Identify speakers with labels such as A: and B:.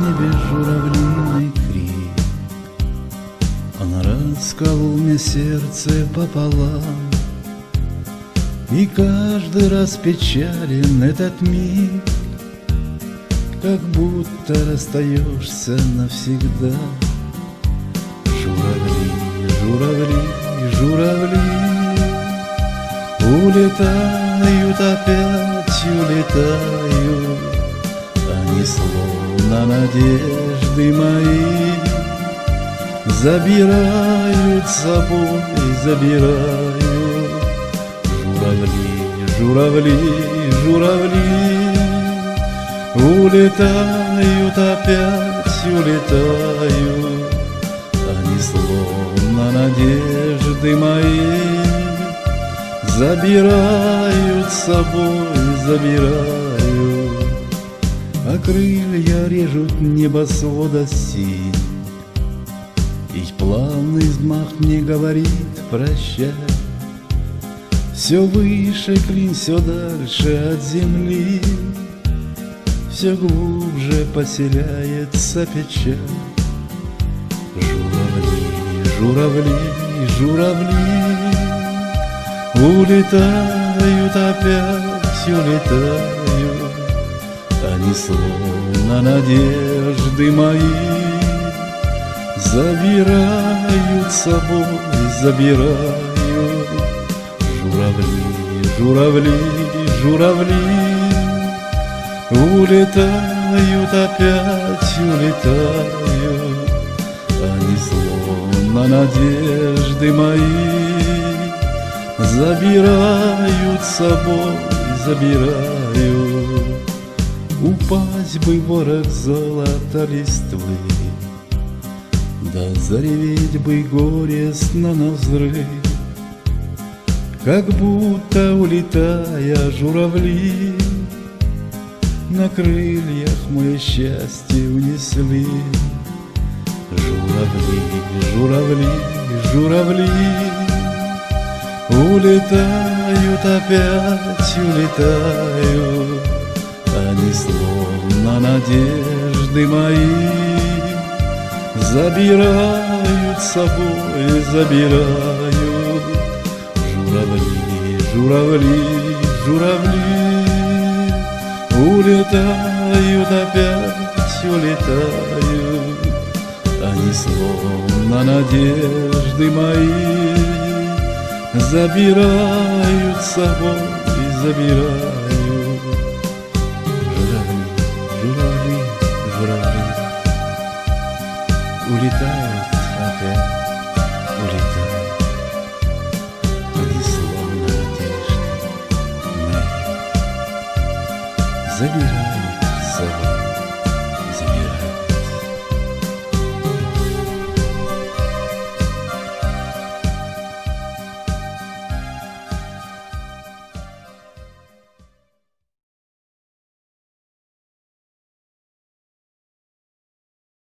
A: небе журавлиный крик. Он расколол мне сердце пополам, и каждый раз печален этот миг, как будто расстаешься навсегда. Журавли, журавли, журавли улетают, опять улетают. Они словно надежды мои забирают с собой, забирают. Журавли, журавли, журавли улетают, опять улетают. Они словно надежды мои забирают с собой, забирают. А крылья режут небосвода синь, их плавный взмах мне говорит прощай. Все выше клин, все дальше от земли, все глубже поселяется печаль. Журавли, журавли, журавли улетают, опять улетают. Они словно надежды мои забирают с собой, забирают. Журавли, журавли, журавли улетают, опять улетают. Они словно надежды мои забирают с собой, забирают. Упасть бы ворох золота листвы, да зареветь бы горестно навзрыв, как будто улетая журавли на крыльях мое счастье унесли. Журавли, журавли, журавли улетают, опять улетают. Они словно надежды мои забирают с собой, забирают. Журавли, журавли, журавли улетают, опять улетают. Они словно надежды мои забирают с собой, забирают. Журавли, журавли, журавли улетают, опять улетают. Они словно надежды мои забирают.